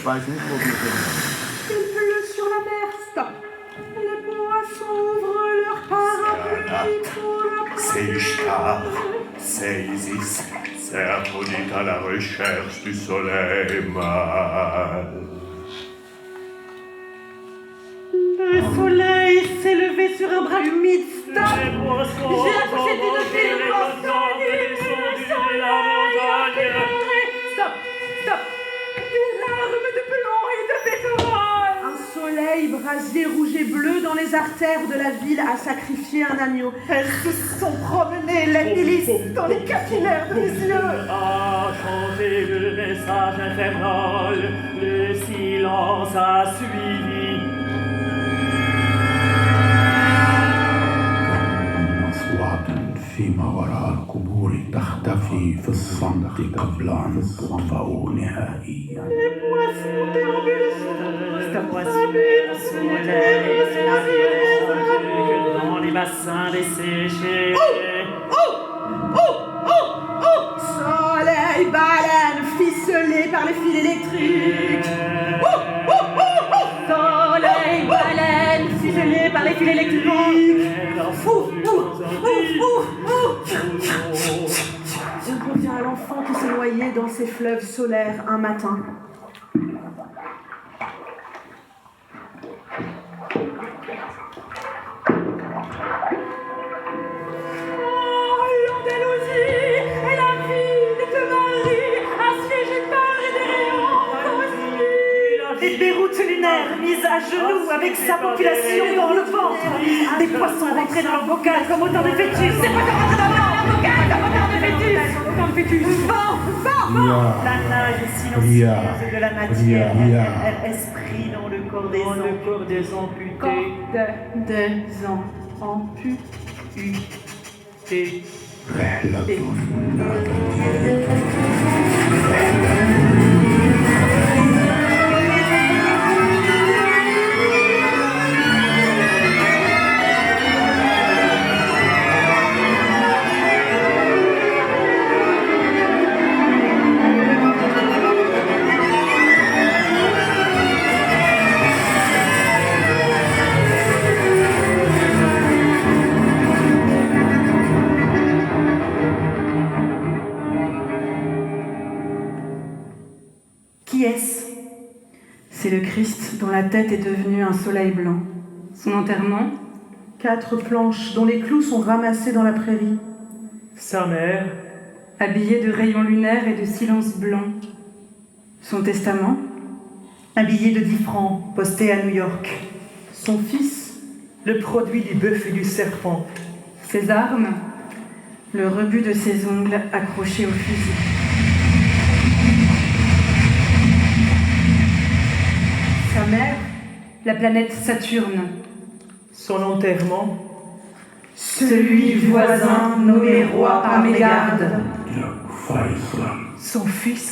weiß nicht, wo wir sind. Il pleut sur la mer, stop. Les poissons ouvrent leurs parapluies pour la C'est Ishtar, c'est Isis, c'est Aphrodite à la recherche du soleil mâle. Le soleil s'est levé sur un bras humide, stop. J'ai accouché d'une fille mortelle, stop, stop. Des larmes de plomb et de pétrole. Un soleil brasier rouge et bleu dans les artères de la ville a sacrifié un agneau. Elles se sont promenées, la milice, dans les capillaires de mes yeux. A chanté le message infernal, le silence a suivi. أصوات فيما وراء القبور تختفي في الصمت قبل أن تطفأ نهائيا. Les poissons déambulent Dans les bassins desséchés. Soleil, baleine, ficelé par les fils électriques. Soleil, baleine, ficelé par les fils électriques. On revient à l'enfant qui s'est noyé dans ces fleuves solaires un matin. L'Andalousie et la ville de Marie, assiégée par les rayons cosmiques. Les Beyrouth lunaires mises à genoux avec sa population dans le ventre. Des poissons rentrés dans leur bocal comme autant de fœtus. C'est pas comme rentrer dans leur bocal comme autant de fœtus. Comme fœtus. Vent. La nage silencieuse de la matière. Esprit dans le corps des amputés. Corps des amputés. رحلة Qui est-ce ? C'est le Christ dont la tête est devenue un soleil blanc. Son enterrement ? 4 planches dont les clous sont ramassés dans la prairie. Sa mère, Habillé de rayons lunaires et de silence blanc. Son testament, Un billet de 10 francs posté à New York. son fils, le produit du bœuf et du serpent. Ses armes, le rebut de ses ongles accrochés au fusil. Sa mère, la planète Saturne. Son enterrement, celui du voisin nommé roi par mégarde. فيصل son fils,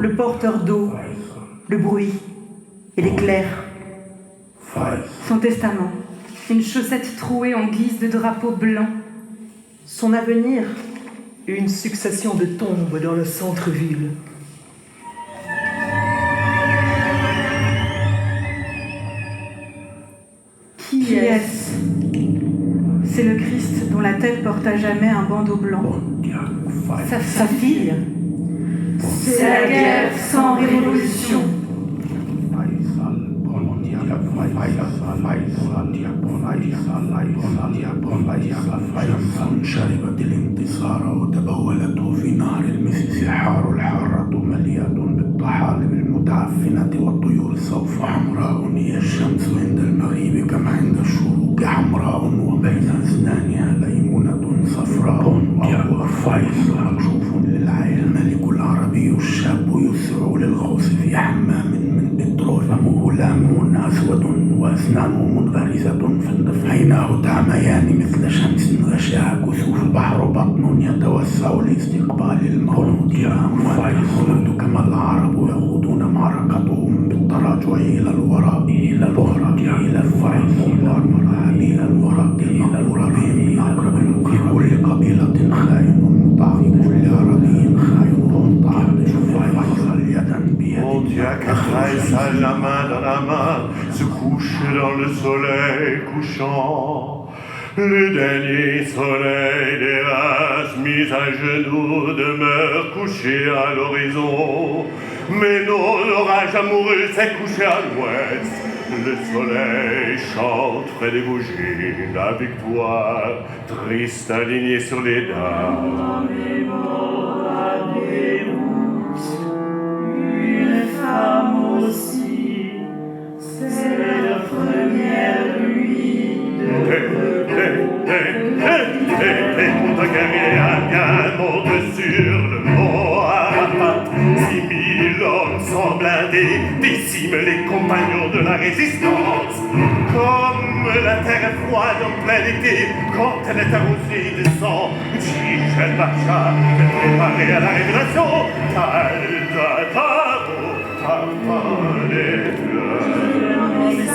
Le porteur d'eau, le bruit et l'éclair. فيصل Son testament, une chaussette trouée en guise de drapeau blanc. Son avenir, une succession de tombes dans le centre-ville. qui est-ce ? C'est le Christ dont la tête porte à jamais un bandeau blanc. بندق فيصل Sa fille, C'est la guerre sans révolution. فيصل بندق فيصل شربت الانتصار وتبولته في نهر المسيسيبي. الحار الحارة مليئة بالطحالب المتعفنة والطيور الصوف. حمراء هي الشمس عند المغيب كما عند الشروق. حمراء وبين أسنانها ليمونة صفراء. وهو فيصل مكشوف للعين. الملك العربي الشاب يسرع للغوص في حمام من بترول. فمه لامع أسود وأسنانه منغرزة في النفط. عيناه تعميان مثل شمس غشاها كسوف. البحر بطن يتوسع لاستقبال الموت. فيصل كما العرب يخوضون معركتهم بالتراجع إلى الوراء إلى الوراء إلى الفيصل إلى الوراء إلى الوراء. من أقرب في كل قبيلة خائن مطاع. في كل عربي خائن مطاع. فيصل يدا بيد. Raissa, la main dans la main, se couche dans le soleil couchant. Le dernier soleil des races mis à genoux demeure couché à l'horizon. Mais non, l'orage amoureux s'est couché à l'ouest. Le soleil chante près des bougies, la victoire, triste alignée sur les dalles. Une femme aussi, c'est la première nuit de Pour ta guerrier bien monte sur le mont Arapat. 6000 hommes sans blindés déciment les compagnons de la résistance. Comme la terre est froide en plein été, quand elle est arrosée de sang, Chichel Bacha est préparé à la révélation.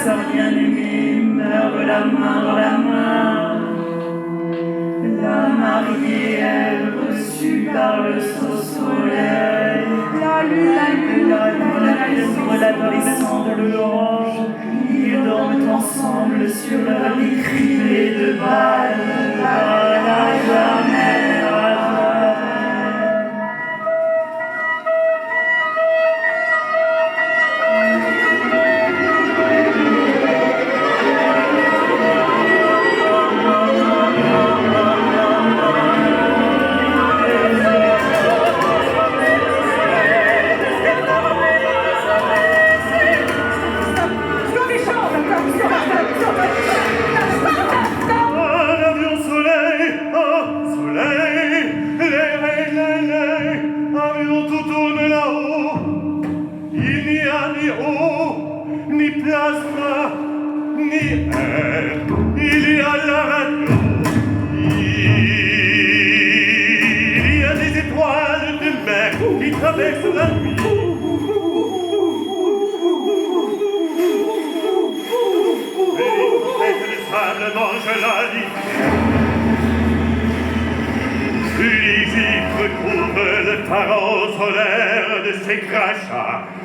sa bien-aimée meurt la main dans la main. La mariée est reçue par le soleil. La lune, l'adolescent de l'orange. Ils dorment ensemble sur leur lit criblé de balles. À jamais.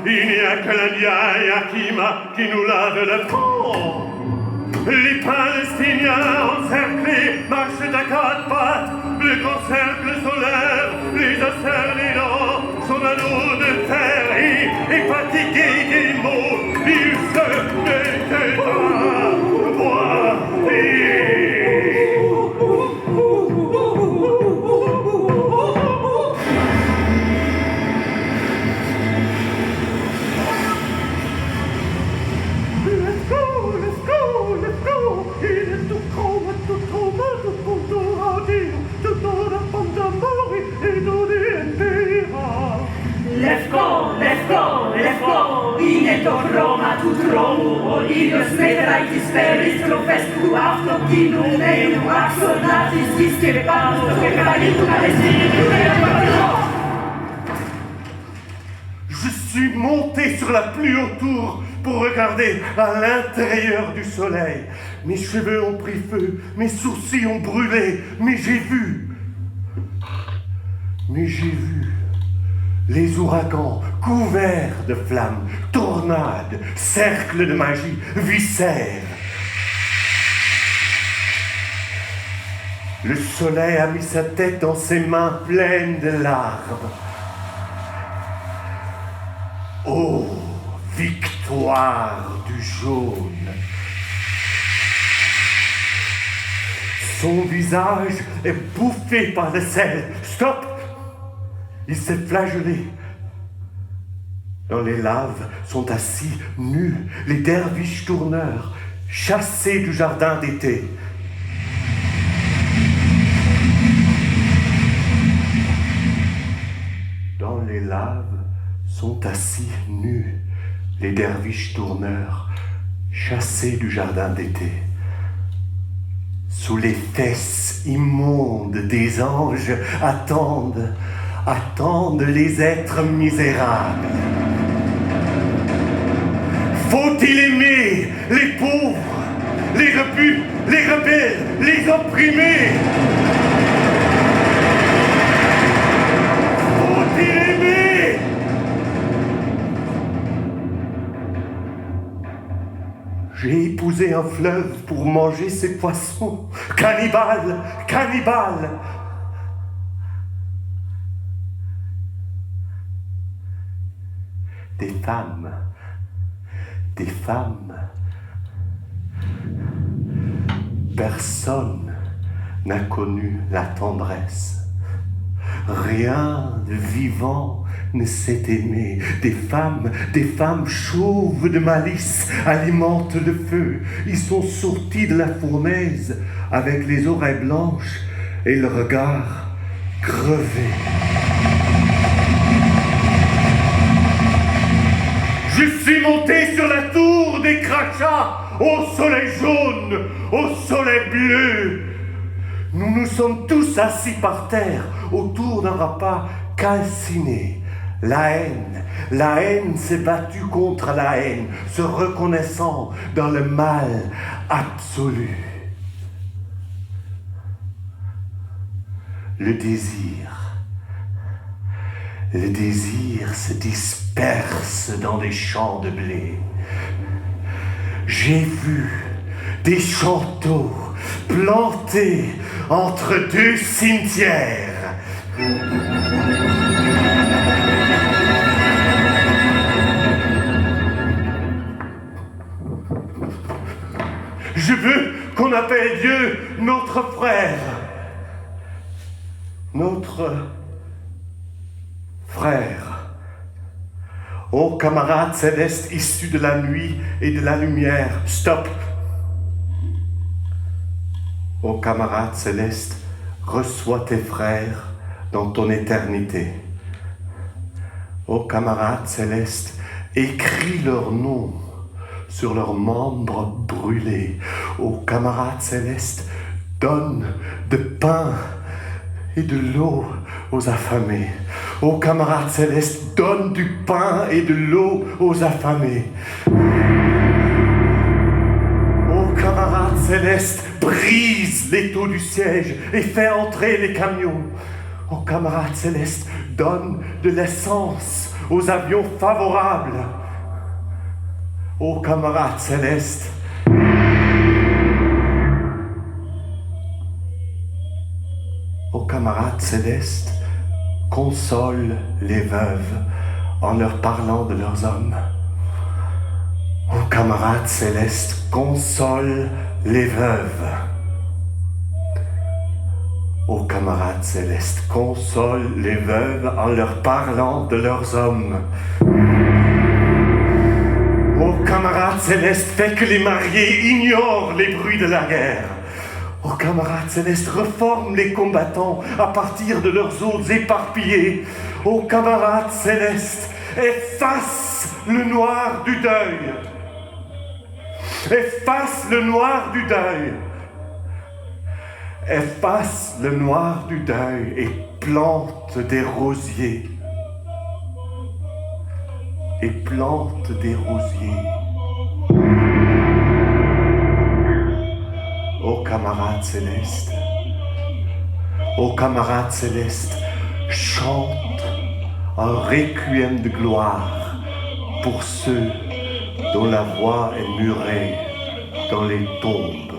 Il n'y a que l'Indien Yakima qui nous lave le front. Les Palestiniens encerclés marchent à quatre pattes. Le grand cercle solaire les a cernés dans son anneau de fer. Et fatigués des mots, ils se mettent à boire. Roma tutto Romo, io smetterai di sperisco, festu afto, chi non è un axo, nazi, schischie, che vai tu Je suis monté sur la plus haute tour pour regarder à l'intérieur du soleil. Mes cheveux ont pris feu, mes sourcils ont brûlé, mais j'ai vu les ouragans couverts de flammes, tornades, cercles de magie, viscères. Le soleil a mis sa tête dans ses mains pleines de larmes. Oh, victoire du jaune! Son visage est bouffé par le sel. Stop! Il s'est flagellé. Dans les laves sont assis, nus, les derviches tourneurs, chassés du jardin d'été. Dans les laves sont assis, nus, les derviches tourneurs, chassés du jardin d'été. Sous les fesses immondes des anges attendent les êtres misérables. Faut-il aimer les pauvres, les repus, les rebelles, les opprimés? Faut-il aimer? épouser un fleuve pour manger ses poissons. Cannibale, cannibale. Des femmes. Personne n'a connu la tendresse. Rien de vivant ne s'est aimé. Des femmes chauves de malice alimentent le feu. Ils sont sortis de la fournaise avec les oreilles blanches et le regard crevé. Je suis monté sur la tour des crachats, au soleil jaune, au soleil bleu. Nous nous sommes tous assis par terre, autour d'un repas calciné. La haine s'est battue contre la haine, se reconnaissant dans le mal absolu. Le désir se disperse dans des champs de blé. J'ai vu des chanteaux plantés entre deux cimetières. Je veux qu'on appelle Dieu notre frère. Notre frère. Ô camarades célestes issus de la nuit et de la lumière, stop. Ô camarades célestes, reçois tes frères dans ton éternité. Ô camarades célestes, écris leur nom sur leurs membres brûlés. Ô camarades célestes, donne de pain et de l'eau aux affamés. Ô camarades célestes, donne du pain et de l'eau aux affamés. Ô camarades célestes, brise l'étau du siège et fais entrer les camions. Ô camarades célestes, donne de l'essence aux avions favorables. Ô camarades célestes, ô camarades célestes, console les veuves en leur parlant de leurs hommes. Ô camarades célestes, console les veuves. Ô camarades célestes, console les veuves en leur parlant de leurs hommes. Ô camarades célestes, fais que les mariés ignorent les bruits de la guerre. Ô camarades célestes, reforme les combattants à partir de leurs os éparpillés. Ô camarades célestes, efface le noir du deuil. Efface le noir du deuil. Efface le noir du deuil et plante des rosiers. Et plante des rosiers. Ô camarades célestes, ô camarades célestes, chante un requiem de gloire pour ceux dont la voix est murée dans les tombes.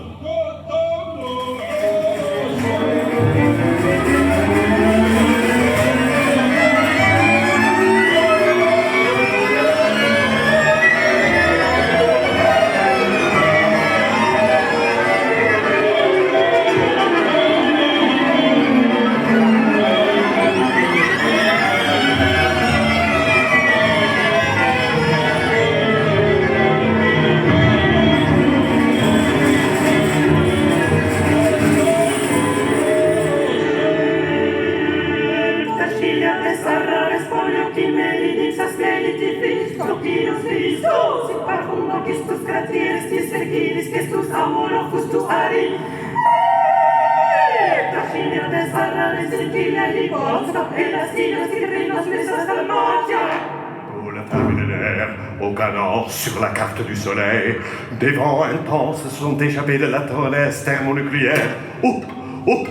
Oh, la femme et l'air, au canon, sur la carte du soleil, des vents intenses se sont échappés de la tornade thermonucléaire. Oh, oh,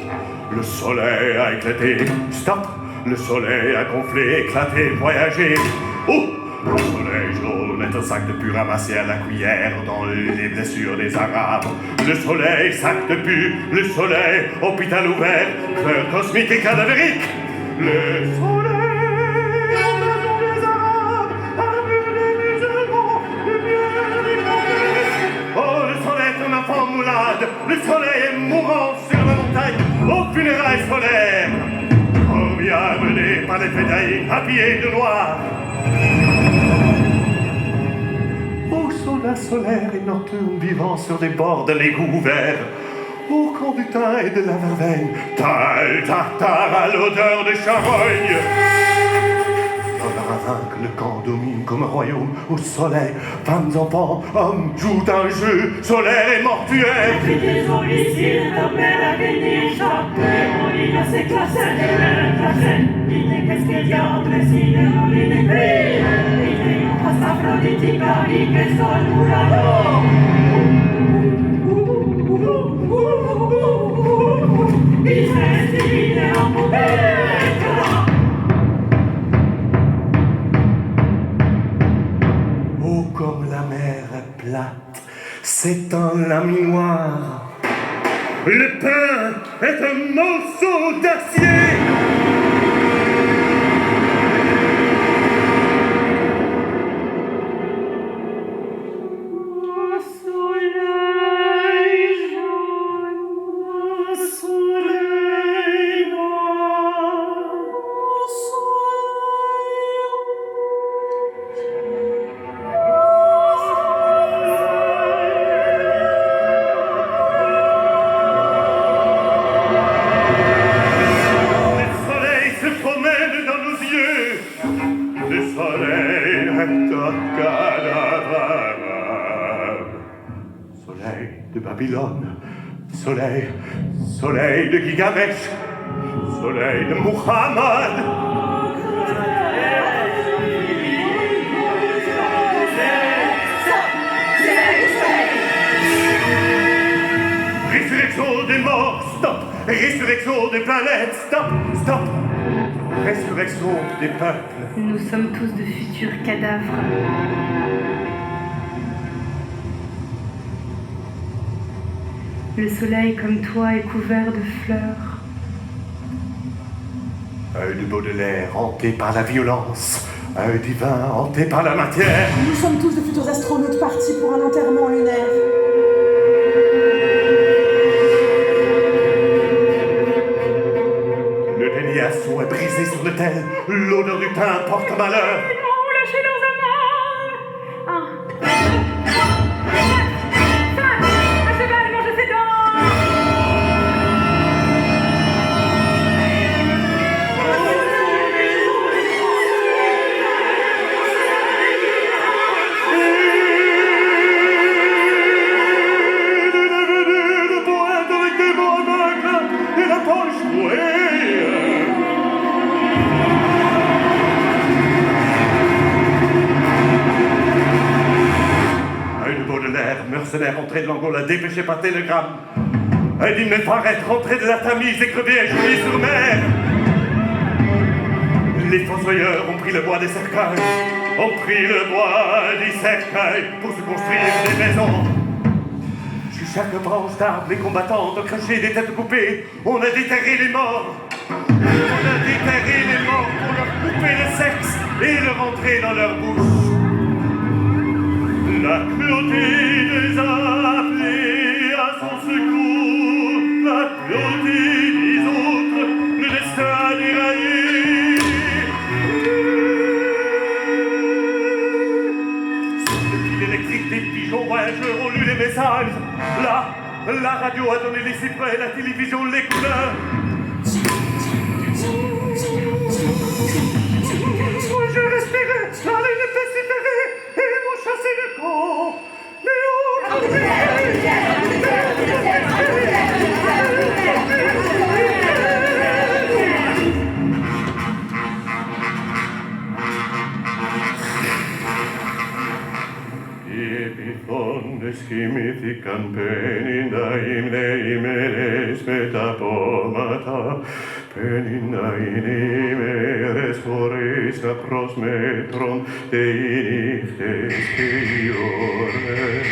le soleil a éclaté. Stop, le soleil a gonflé, éclaté, voyagé. Oh, Le soleil jaune est un sac de pu ramassé à la cuillère dans les blessures des Arabes. Le soleil, sac de pu, le soleil, hôpital ouvert, cœur cosmique et cadavérique. Le soleil, invasion des Arabes, armure des musulmans, lumière des prophètes. Oh, le soleil est un enfant moulade, le soleil est mourant sur la montagne, aux funérailles solaires. Corbière menée par les fédailles, habillés de noir. Ô soldats solaires et nocturnes vivant sur les bords de l'égout ouvert, au camp du thym et de la verveine, tal tartare à l'odeur de charogne. Dans le ravin que le camp domine comme un royaume, au soleil, femmes, enfants, hommes jouent un jeu solaire et mortuaire. Des homicides, la mer a gagné, il a ses classes, il est qu'est-ce qu'il y a entre les signes, il est pris, il est une race aphrodisiaque, il est seul ou là-haut. Il reste, il est en poubelle. Oh, comme la mer est plate, s'étend la minoire. Le pain est un morceau d'acier. Soleil, soleil de Gilgamesh, soleil de Muhammad. Résurrection des morts, stop. Résurrection des planètes, stop, stop. Résurrection des peuples. Nous sommes tous de futurs cadavres. Le soleil, comme toi, est couvert de fleurs. Œil de Baudelaire hanté par la violence, œil divin hanté par la matière. Nous sommes tous de futurs astronautes partis pour un enterrement lunaire. Le déniaçon est brisé sur l'autel, l'odeur du thym porte malheur. Lâchez leurs amants. Mercenaire entré de l'Angola, dépêché par télégramme. Un hymne paraître rentré de la Tamise et crevé à Julie sur mer. Les fossoyeurs ont pris le bois des cercueils, ont pris le bois des cercueils pour se construire des maisons. Sur chaque branche d'arbre, les combattants ont craché des têtes coupées. On a déterré les morts. On a déterré les morts pour leur couper le sexe et le rentrer dans leur bouche. La cruauté des appelés à son secours, la cruauté des autres, le destin déraillé. Sur le fil électrique des pigeons voyageurs ont lu les messages. Là, la radio a donné les cyprès, la télévision les couleurs. Moi je respirais, la ligne pestiférée, et m'ont chassé le camp. Schimifican peninda imne imeres metapomata Feninainime respores prosmetron deiniftes peiores.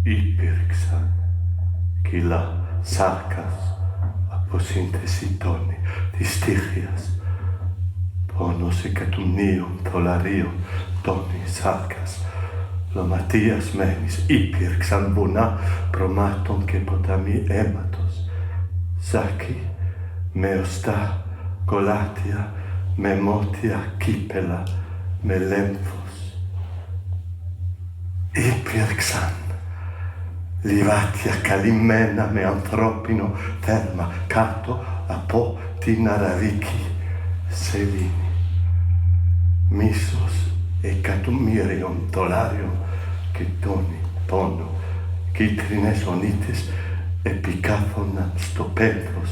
Υπήρξαν κιλά σάρκας από σύνθεση τόνοι της τύχειας. Πόνος εκατομμύριων δολαρίων τόνοι σάρκας. Λοματιασμένης υπήρξαν βουνά προμάτων και ποταμοί αίματος. Σάκοι με οστά κολάτια, με μότια κύπελα, με λέμφος. Υπήρξαν λιβάτια καλυμμένα με ανθρώπινο θέρμα κάτω από την Αραβική σελήνη. Μίσος εκατομμύριων δολάριων και τόνοι πόνο, κίτρινες ονίτες επικάθοναν στο πένθος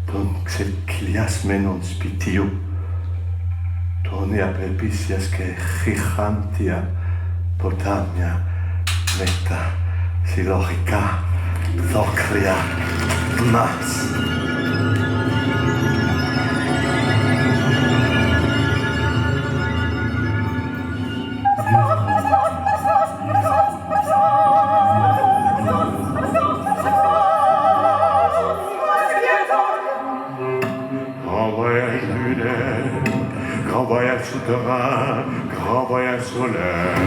των ξεκυλιασμένων σπιτιού. Τόνοι απελπίσιας και χιχάντια ποτάμια με τα συλλογικά δόκρυα μας. Grand voyage lunaire, grand voyage souterrain, grand voyage solaire.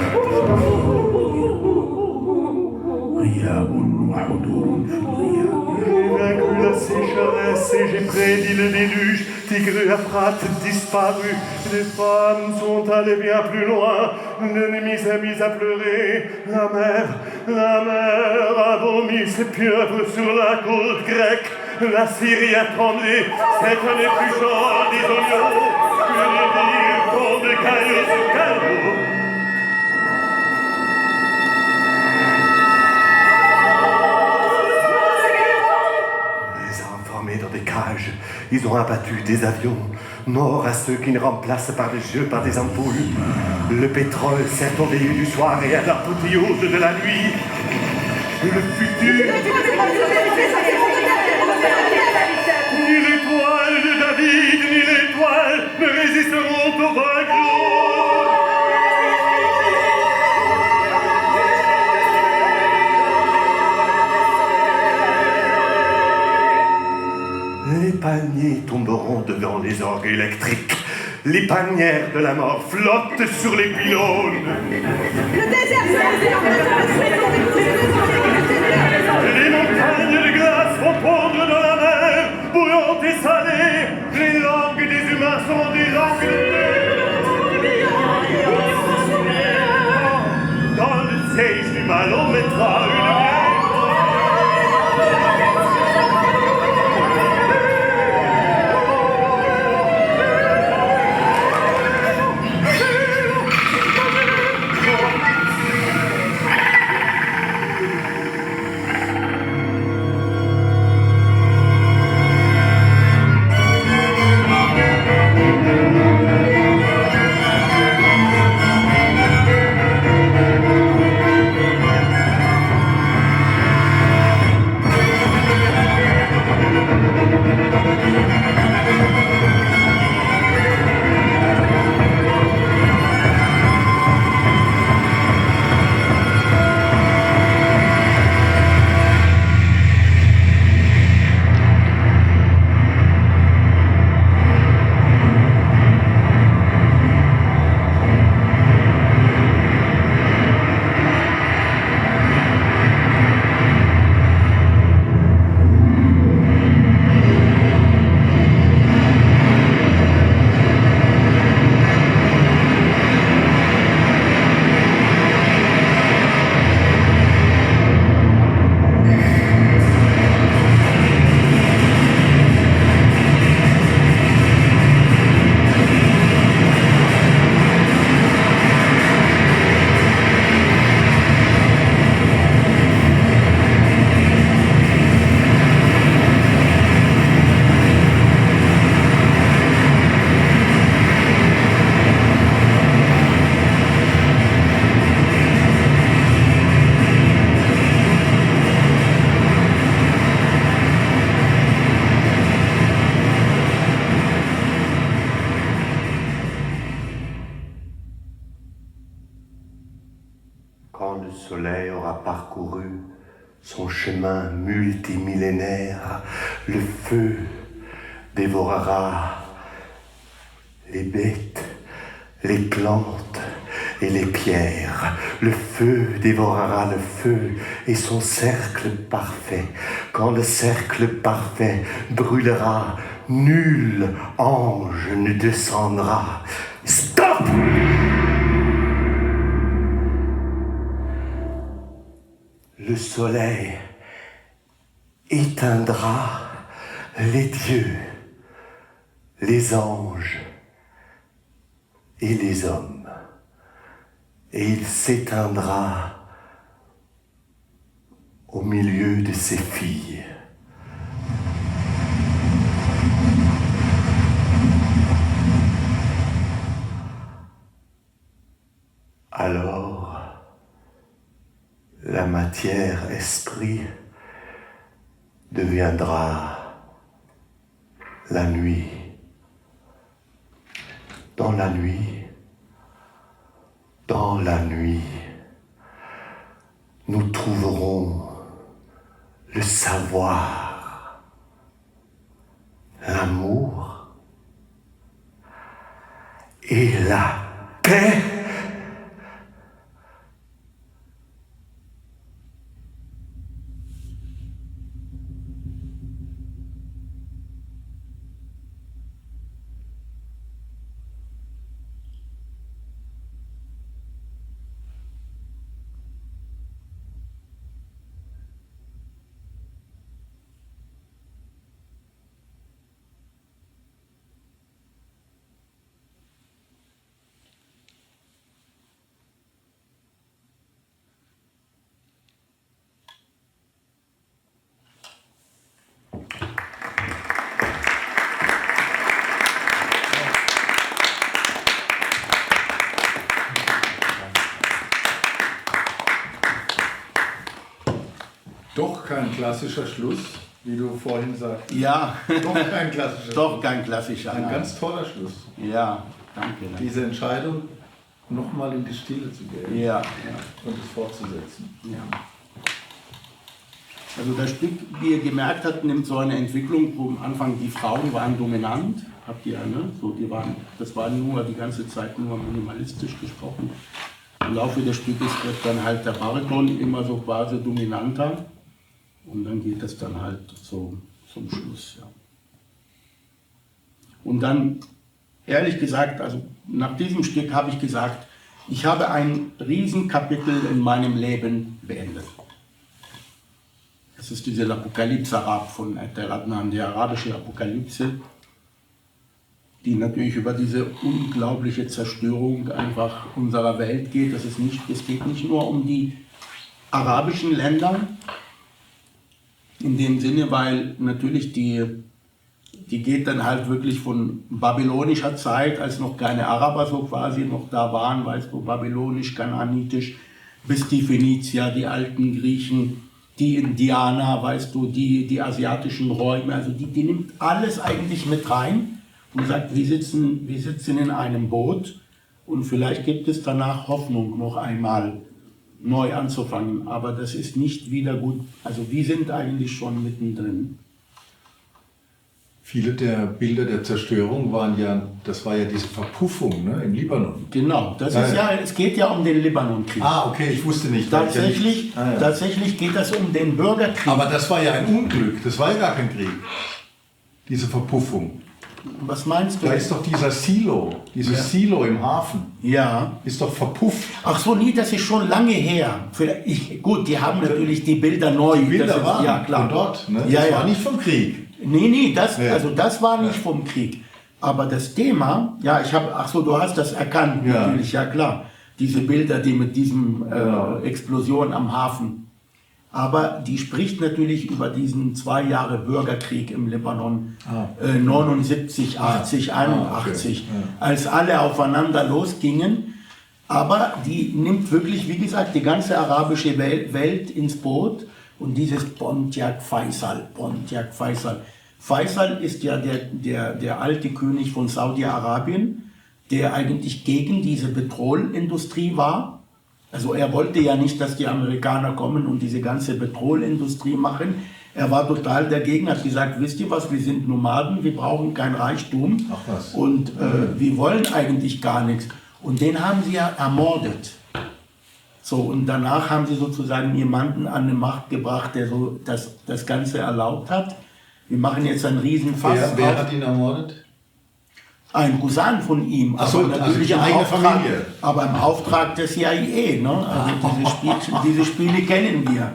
غياب وحضور في الغياب. J'ai vaincu la sécheresse et j'ai prédit le déluge. Tigre Euphrate disparu, les femmes sont allées bien plus loin. L'ennemi s'est mis à pleurer. La mer a vomi ses pieuvres sur la côte grecque. La Syrie a tremblé, c'est un épluchant des oignons. Une ville tombe caillou sur caillou. Dans des cages, ils ont abattu des avions, mort à ceux qui ne remplacent pas le jeu par des ampoules. Le pétrole sert au veilleux du soir et à l'apothéose de la nuit. Le futur. Ni l'étoile de David, ni l'étoile ne résisteront au vagues. Les paniers tomberont devant les orgues électriques. Les panières de la mort flottent sur les pylônes. Le désert. Les montagnes de glace vont pondre dans la mer, bouillantes et salées. Les langues des humains sont des langues de terre. Dans le siège du mal, on mettra une soleil aura parcouru son chemin multimillénaire, le feu dévorera les bêtes, les plantes et les pierres. Le feu dévorera le feu et son cercle parfait. Quand le cercle parfait brûlera, nul ange ne descendra. Stop! Le soleil éteindra les dieux, les anges et les hommes, et il s'éteindra au milieu de ses filles. Alors, la matière esprit deviendra la nuit. Dans la nuit, nous trouverons le savoir, l'amour et la paix. Doch kein klassischer Schluss, wie du vorhin sagtest. Ja, Doch kein klassischer doch Schluss. kein klassischer. Ein nein. ganz toller Schluss. Ja, danke. Diese Entscheidung, nochmal in die Stille zu gehen Ja, und es fortzusetzen. ja. Also das Stück, wie ihr gemerkt habt, nimmt so eine Entwicklung, wo am Anfang die Frauen waren dominant, habt ihr ja, ne? So, das war nur die ganze Zeit nur minimalistisch gesprochen. Im Laufe des Stückes wird dann halt der Bariton immer so quasi dominanter und dann geht es dann halt so zum Schluss. Ja. Und dann, ehrlich gesagt, also nach diesem Stück habe ich gesagt, ich habe ein Riesenkapitel in meinem Leben beendet. Das ist diese Apokalypse Arab von Atal Adnan, die arabische Apokalypse, die natürlich über diese unglaubliche Zerstörung einfach unserer Welt geht. Es geht nicht nur um die arabischen Länder, in dem Sinne, weil natürlich die geht dann halt wirklich von babylonischer Zeit, als noch keine Araber so quasi noch da waren, weißt du, babylonisch, kanaanitisch, bis die Phönizier, die alten Griechen, die Indianer, weißt du, die asiatischen Räume, also die nimmt alles eigentlich mit rein und sagt, wir sitzen in einem Boot und vielleicht gibt es danach Hoffnung, noch einmal neu anzufangen, aber das ist nicht wieder gut, also wir sind eigentlich schon mittendrin. Viele der Bilder der Zerstörung das war ja diese Verpuffung, ne, im Libanon. Genau, es geht ja um den Libanonkrieg. Ah, okay, ich wusste nicht. Tatsächlich geht es um den Bürgerkrieg. Aber das war ja ein Unglück, das war ja gar kein Krieg. Diese Verpuffung. Was meinst du? Da ist doch dieses Silo im Hafen. Ja. Ist doch verpufft. Ach so, nee, das ist schon lange her. Gut, die haben natürlich die Bilder neu. Die Bilder waren ja, klar. von dort, ne? Ja, Das ja. war nicht vom Krieg. Nee, das war nicht vom Krieg. Aber das Thema, ja, du hast das erkannt, Ja. natürlich, ja klar. Diese Bilder, die mit diesem Explosion am Hafen. Aber die spricht natürlich über diesen 2 Jahre Bürgerkrieg im Libanon, 79, 80, 81, okay. Ja. als alle aufeinander losgingen. Aber die nimmt wirklich, wie gesagt, die ganze arabische Welt ins Boot. Und dieses Pontiac Faisal. Faisal ist ja der alte König von Saudi-Arabien, der eigentlich gegen diese Petrolindustrie war Also er wollte ja nicht, dass die Amerikaner kommen und diese ganze Petrolindustrie machen. Er war total dagegen, hat gesagt, wisst ihr was, wir sind Nomaden, wir brauchen kein Reichtum. Ach was. Und wir wollen eigentlich gar nichts. Und den haben sie ja ermordet. So, und danach haben sie sozusagen jemanden an die Macht gebracht, der so das Ganze erlaubt hat. Wir machen jetzt einen Riesenfass. Wer hat ihn ermordet? Ein Cousin von ihm, Ach so, aber natürlich also die im eigene Auftrag, Familie. aber im Auftrag der CIA. Ne? Also diese Spiele kennen wir.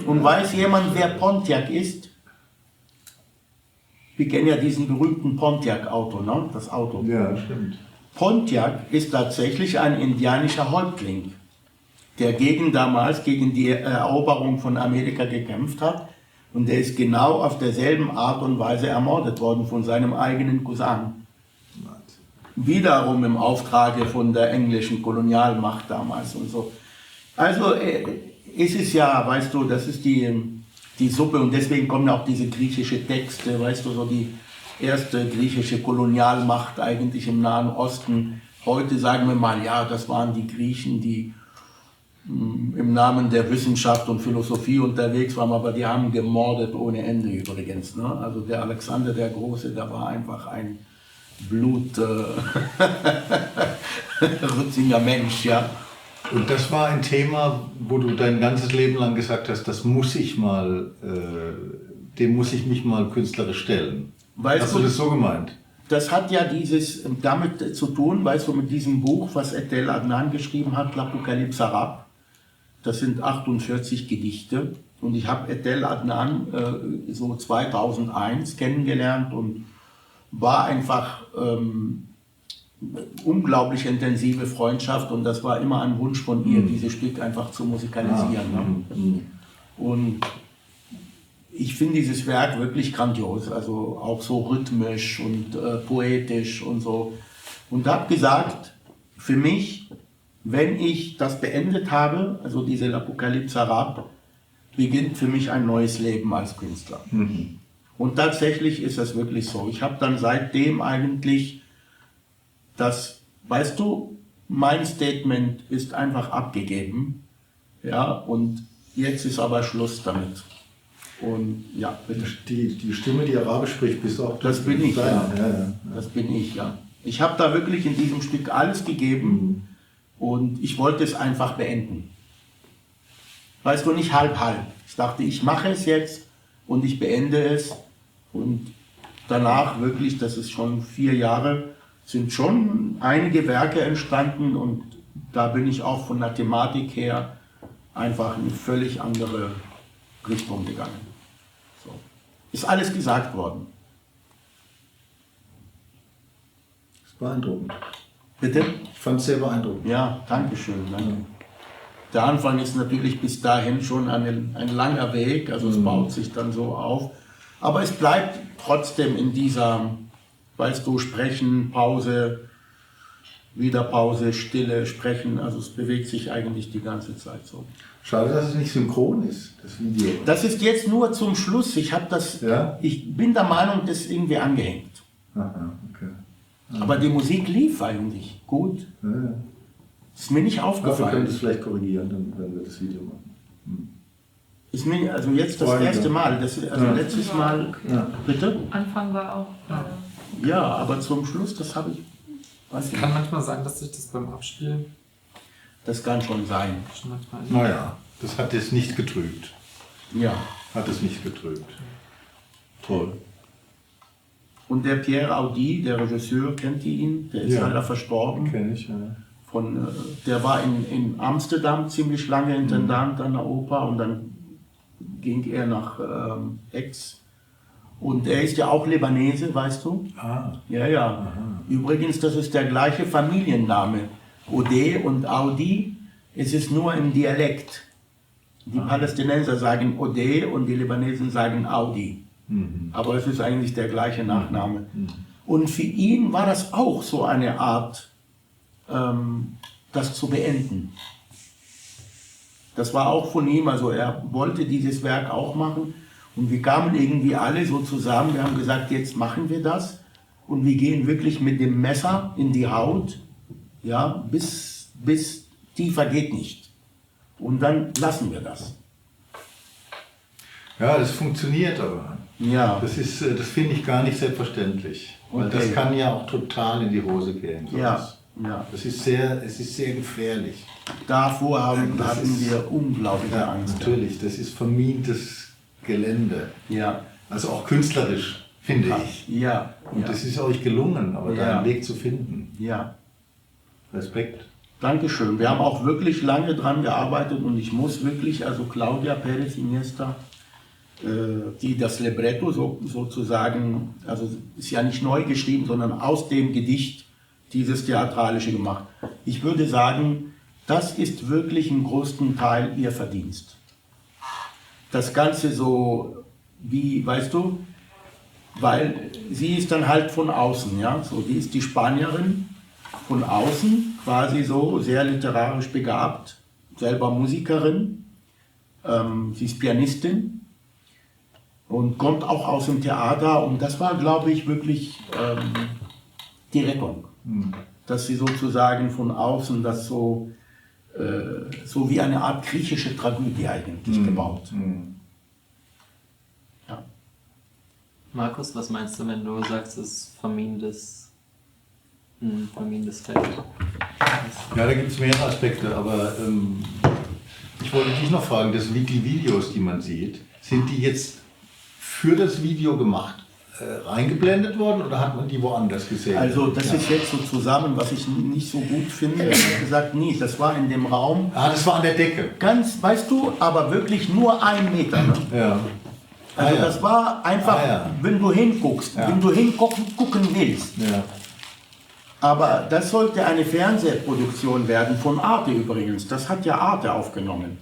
Und weiß jemand, wer Pontiac ist? Wir kennen ja diesen berühmten Pontiac-Auto, ne? Das Auto. Ja, stimmt. Pontiac ist tatsächlich ein indianischer Häuptling, der damals gegen die Eroberung von Amerika gekämpft hat. Und der ist genau auf derselben Art und Weise ermordet worden von seinem eigenen Cousin. Wiederum im Auftrage von der englischen Kolonialmacht damals und so. Also ist es ja, weißt du, das ist die Suppe und deswegen kommen auch diese griechischen Texte, weißt du, so die erste griechische Kolonialmacht eigentlich im Nahen Osten. Heute sagen wir mal, ja, das waren die Griechen, die im Namen der Wissenschaft und Philosophie unterwegs waren, aber die haben gemordet ohne Ende übrigens. Ne? Also der Alexander der Große, der war einfach ein rütziger Mensch, ja. Und das war ein Thema, wo du dein ganzes Leben lang gesagt hast, das muss ich mal, dem muss ich mich mal künstlerisch stellen. Hast du das so gemeint? Das hat ja damit zu tun, weißt du, mit diesem Buch, was Etel Adnan geschrieben hat, L'Apocalypse Arabe. Das sind 48 Gedichte und ich habe Etel Adnan so 2001 kennengelernt und war einfach unglaublich intensive Freundschaft und das war immer ein Wunsch von ihr, dieses Stück einfach zu musikalisieren. Ne? Und ich finde dieses Werk wirklich grandios, also auch so rhythmisch und poetisch und so. Und habe gesagt, für mich, wenn ich das beendet habe, also diese L'Apocalypse Arabe, beginnt für mich ein neues Leben als Künstler. Mhm. Und tatsächlich ist das wirklich so. Ich habe dann seitdem eigentlich weißt du, mein Statement ist einfach abgegeben, ja, und jetzt ist aber Schluss damit. Und ja, bitte. Die Stimme, die Arabisch spricht, bist du auch. Das bin ich, ja. Ja. Das bin ich, ja. Ich habe da wirklich in diesem Stück alles gegeben und ich wollte es einfach beenden. Weißt du, nicht halb. Ich dachte, ich mache es jetzt und ich beende es und danach wirklich, das ist schon 4 Jahre, sind schon einige Werke entstanden und da bin ich auch von der Thematik her einfach in eine völlig andere Richtung gegangen. So. Ist alles gesagt worden. Das ist beeindruckend. Bitte? Ich fand es sehr beeindruckend. Ja, danke schön. Danke. Der Anfang ist natürlich bis dahin schon ein langer Weg, also es baut sich dann so auf. Aber es bleibt trotzdem in dieser, weißt du, Sprechen, Pause, wieder Pause, Stille, Sprechen, also es bewegt sich eigentlich die ganze Zeit so. Schade, dass es nicht synchron ist, das Video. Das ist jetzt nur zum Schluss. Ich bin der Meinung, das ist irgendwie angehängt. Aha, okay. Aber die Musik lief eigentlich gut. Ja. Ist mir nicht Wir aufgefallen. können das vielleicht korrigieren, dann werden wir das Video machen. Ist mir also jetzt das erste Mal. Letztes Mal. Ja. Bitte? Anfang war auch. Ja, aber zum Schluss, das habe ich. Es kann manchmal sein, dass sich das beim Abspielen. Das kann schon sein. Naja, das hat es nicht getrübt. Ja. Hat es nicht getrübt. Toll. Und der Pierre Audi, der Regisseur, kennt ihr ihn? Der ist leider verstorben. Kenn ich, ja. Der war in Amsterdam ziemlich lange Intendant an der Oper und dann ging er nach Aix. Und er ist ja auch Libanese, weißt du? Ah. Ja. Aha. Übrigens, das ist der gleiche Familienname. Ode und Audi, es ist nur im Dialekt. Die Palästinenser sagen Ode und die Libanesen sagen Audi. Mhm. Aber es ist eigentlich der gleiche Nachname. Und für ihn war das auch so eine Art, das zu beenden. Das war auch von ihm, also er wollte dieses Werk auch machen. Und wir kamen irgendwie alle so zusammen, wir haben gesagt, jetzt machen wir das. Und wir gehen wirklich mit dem Messer in die Haut, ja, bis bis tiefer geht nicht. Und dann lassen wir das. Ja, das funktioniert aber. Ja. Das finde ich gar nicht selbstverständlich. Weil das kann ja auch total in die Hose gehen. Sowas. Ja. Es ist sehr gefährlich. Davor hatten wir unglaubliche Angst. Natürlich, das ist vermintes Gelände. Ja. Also auch künstlerisch, finde ich. Ja. Und das ist euch gelungen, aber da einen Weg zu finden. Ja. Respekt. Dankeschön. Wir haben auch wirklich lange dran gearbeitet und ich muss wirklich, also Claudia Pérez Iniesta, die das Libretto sozusagen, also ist ja nicht neu geschrieben, sondern aus dem Gedicht dieses Theatralische gemacht. Ich würde sagen, das ist wirklich im größten Teil ihr Verdienst. Das Ganze so, wie, weißt du, weil sie ist dann halt von außen, ja, so, die ist die Spanierin von außen, quasi so, sehr literarisch begabt, selber Musikerin, sie ist Pianistin und kommt auch aus dem Theater und das war, glaube ich, wirklich die Rettung, dass sie sozusagen von außen das so wie eine Art griechische Tragödie eigentlich gebaut. Ja. Markus, was meinst du, wenn du sagst, es ist ein verminendes Feld? Ja, da gibt es mehrere Aspekte, aber ich wollte dich noch fragen, die Videos, die man sieht, sind die jetzt für das Video gemacht, reingeblendet worden oder hat man die woanders gesehen? Also das ist jetzt so zusammen, was ich nicht so gut finde. Ich habe gesagt, nee, das war in dem Raum. Ah, das war an der Decke. Ganz, weißt du, aber wirklich nur 1 Meter. Ne? Ja. Also das war einfach, wenn du hinguckst, wenn du hingucken willst. Ja. Aber das sollte eine Fernsehproduktion werden, von Arte übrigens. Das hat ja Arte aufgenommen.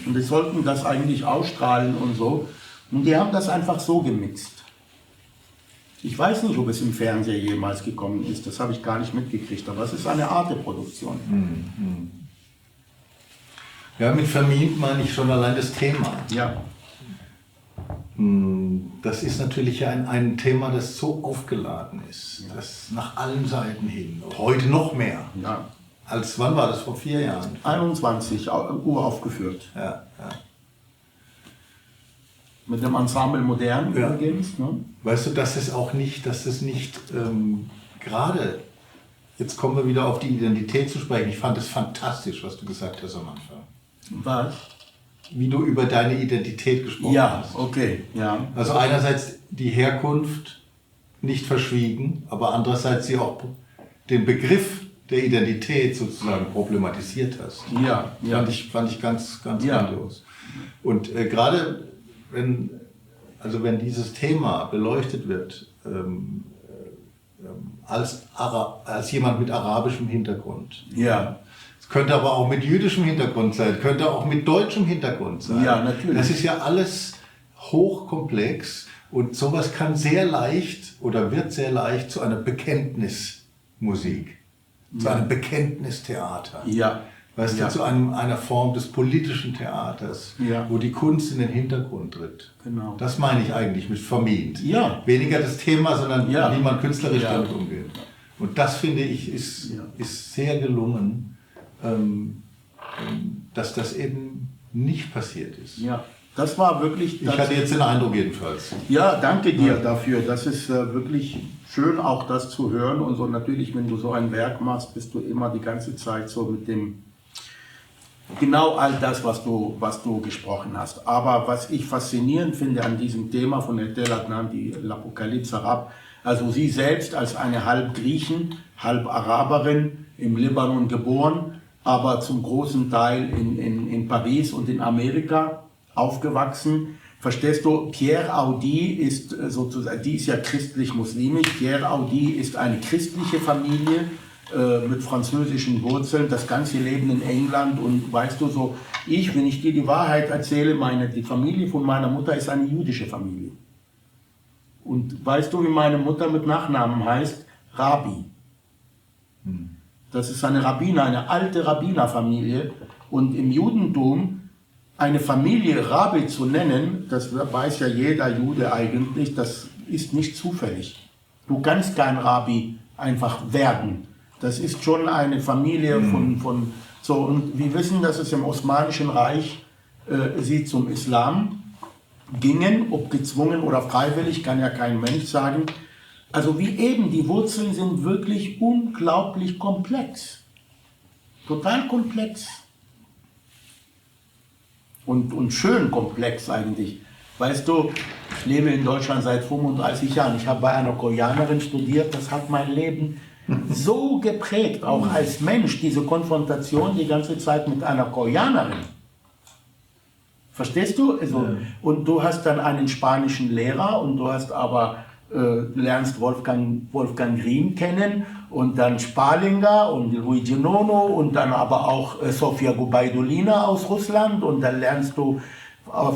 Und die sollten das eigentlich ausstrahlen und so. Und die haben das einfach so gemixt. Ich weiß nicht, ob es im Fernsehen jemals gekommen ist, das habe ich gar nicht mitgekriegt, aber es ist eine Arte-Produktion. Ja, mit vermint meine ich schon allein das Thema. Ja. Das ist natürlich ein Thema, das so aufgeladen ist, das nach allen Seiten hin, heute noch mehr. Ja. Als wann war das, vor 4 Jahren? 21 uraufgeführt. Ja. Mit dem Ensemble Modern übrigens. Ne? Weißt du, dass das nicht gerade, jetzt kommen wir wieder auf die Identität zu sprechen, ich fand es fantastisch, was du gesagt hast am Anfang. Was? Wie du über deine Identität gesprochen hast. Ja, okay. Ja. Also einerseits die Herkunft nicht verschwiegen, aber andererseits sie auch den Begriff der Identität sozusagen problematisiert hast. Ja. Fand ich ganz grandios. Und gerade wenn dieses Thema beleuchtet wird, als jemand mit arabischem Hintergrund. Ja. Es könnte aber auch mit jüdischem Hintergrund sein, könnte auch mit deutschem Hintergrund sein. Ja, natürlich. Das ist ja alles hochkomplex und sowas kann sehr leicht oder wird sehr leicht zu einer Bekenntnismusik, zu einem Bekenntnistheater. Ja. Weißt du, zu einer Form des politischen Theaters, wo die Kunst in den Hintergrund tritt. Genau. Das meine ich eigentlich mit vermint. Ja. Weniger das Thema, sondern wie man künstlerisch damit umgeht. Und das, finde ich, ist sehr gelungen, dass das eben nicht passiert ist. Ja, das war wirklich... Ich hatte jetzt den Eindruck jedenfalls. Ja, danke dir dafür. Das ist wirklich schön, auch das zu hören. Und so natürlich, wenn du so ein Werk machst, bist du immer die ganze Zeit so mit dem... Genau all das, was du gesprochen hast. Aber was ich faszinierend finde an diesem Thema von Etel Adnan, die L'Apocalypse Arabe, also sie selbst als eine halb Griechin, halb Araberin, im Libanon geboren, aber zum großen Teil in Paris und in Amerika aufgewachsen. Verstehst du, Pierre Audi ist sozusagen, die ist ja christlich-muslimisch, Pierre Audi ist eine christliche Familie, mit französischen Wurzeln, das ganze Leben in England und weißt du so, wenn ich dir die Wahrheit erzähle, die Familie von meiner Mutter ist eine jüdische Familie. Und weißt du, wie meine Mutter mit Nachnamen heißt? Rabbi. Das ist eine Rabbiner, eine alte Rabbinerfamilie und im Judentum eine Familie Rabbi zu nennen, das weiß ja jeder Jude eigentlich, das ist nicht zufällig. Du kannst kein Rabbi einfach werden. Das ist schon eine Familie von so, und wir wissen, dass es im Osmanischen Reich sie zum Islam gingen, ob gezwungen oder freiwillig, kann ja kein Mensch sagen. Also wie eben, die Wurzeln sind wirklich unglaublich komplex. Total komplex. Und schön komplex eigentlich. Weißt du, ich lebe in Deutschland seit 35 Jahren. Ich habe bei einer Koreanerin studiert, das hat mein Leben so geprägt, auch als Mensch, diese Konfrontation die ganze Zeit mit einer Koreanerin. Verstehst du? Also, ja. Und du hast dann einen spanischen Lehrer und du hast aber lernst Wolfgang Green kennen und dann Sparlinger und Luigi Nono und dann aber auch Sofia Gubaidulina aus Russland und dann lernst du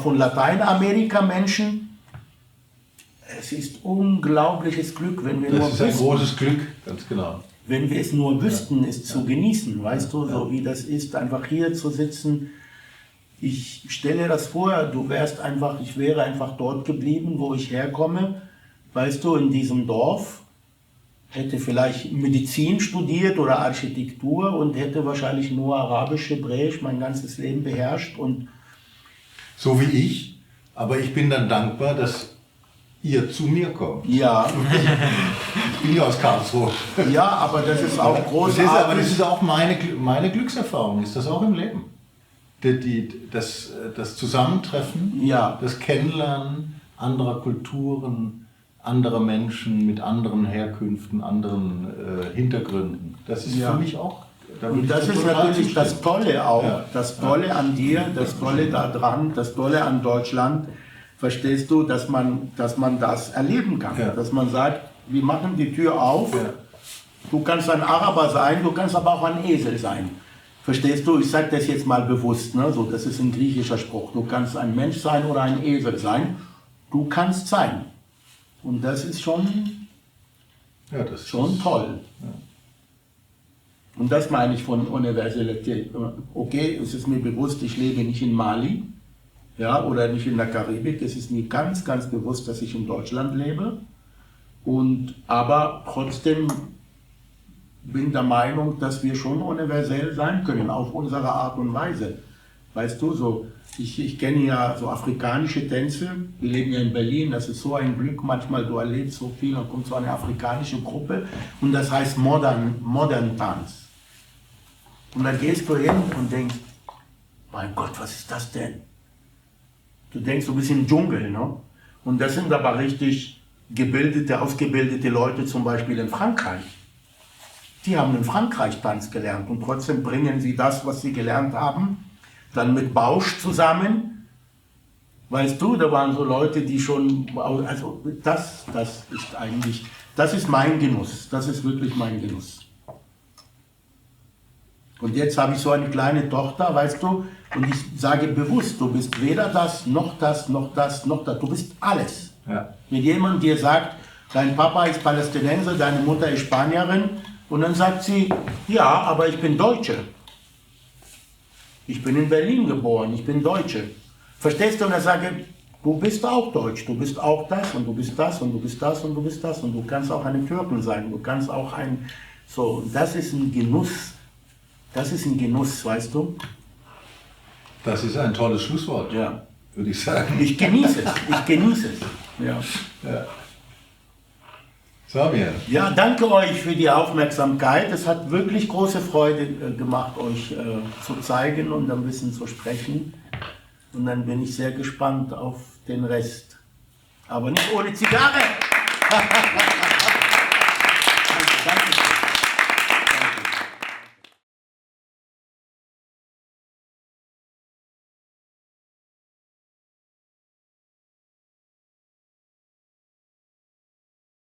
von Lateinamerika Menschen. Es ist unglaubliches Glück, wenn wir nur wüssten. Das ist ein großes Glück, ganz genau. Wenn wir es nur wüssten, es zu genießen, weißt du, so wie das ist, einfach hier zu sitzen. Ich stelle das vor, ich wäre einfach dort geblieben, wo ich herkomme. Weißt du, in diesem Dorf, hätte vielleicht Medizin studiert oder Architektur und hätte wahrscheinlich nur Arabisch, Hebräisch mein ganzes Leben beherrscht. Und so wie ich, aber ich bin dann dankbar, dass ihr zu mir kommt. Ja. Ich bin ja aus Karlsruhe. Ja, aber das ist auch großartig. Aber das ist auch meine Glückserfahrung, ist das auch im Leben. Das Zusammentreffen, ja. Das Kennenlernen anderer Kulturen, anderer Menschen mit anderen Herkünften, anderen Hintergründen. Das ist für mich auch... Und das ist natürlich das Tolle auch, ja. Das Tolle an dir, das Tolle daran, das Tolle an Deutschland, verstehst du, dass man das erleben kann. Ja. Dass man sagt, wir machen die Tür auf, ja. Du kannst ein Araber sein, du kannst aber auch ein Esel sein. Verstehst du, ich sage das jetzt mal bewusst, ne? So, das ist ein griechischer Spruch. Du kannst ein Mensch sein oder ein Esel sein, du kannst sein. Und das ist schon, schon toll. Ja. Und das meine ich von Universalität. Okay, es ist mir bewusst, ich lebe nicht in Mali, ja, oder nicht in der Karibik. Es ist mir ganz, ganz bewusst, dass ich in Deutschland lebe. Aber trotzdem bin der Meinung, dass wir schon universell sein können, auf unsere Art und Weise. Weißt du, so, ich kenne ja so afrikanische Tänze, wir leben ja in Berlin, das ist so ein Glück, manchmal du erlebst so viel, dann kommt so eine afrikanische Gruppe und das heißt Modern Tanz. Und dann gehst du hin und denkst, mein Gott, was ist das denn? Du denkst, du bist im Dschungel, ne? Und das sind aber richtig ausgebildete Leute, zum Beispiel in Frankreich. Die haben in Frankreich Tanz gelernt und trotzdem bringen sie das, was sie gelernt haben, dann mit Bausch zusammen. Weißt du, da waren so Leute, die schon, also das ist eigentlich, das ist mein Genuss, das ist wirklich mein Genuss. Und jetzt habe ich so eine kleine Tochter, weißt du, und ich sage bewusst, du bist weder das, noch das, noch das, noch das, du bist alles. Ja. Wenn jemand dir sagt, dein Papa ist Palästinenser, deine Mutter ist Spanierin, und dann sagt sie, ja, aber ich bin Deutsche. Ich bin in Berlin geboren, ich bin Deutsche. Verstehst du? Und dann sage ich, du bist auch Deutsch, du bist auch das und du bist das und du bist das und du bist das und du kannst auch eine Türkin sein, du kannst auch so, das ist ein Genuss. Das ist ein Genuss, weißt du? Das ist ein tolles Schlusswort, ja. Würde ich sagen. Ich genieße es, Ja. Ja. Samir. Ja, danke euch für die Aufmerksamkeit. Es hat wirklich große Freude gemacht, euch zu zeigen und ein bisschen zu sprechen. Und dann bin ich sehr gespannt auf den Rest. Aber nicht ohne Zigarre!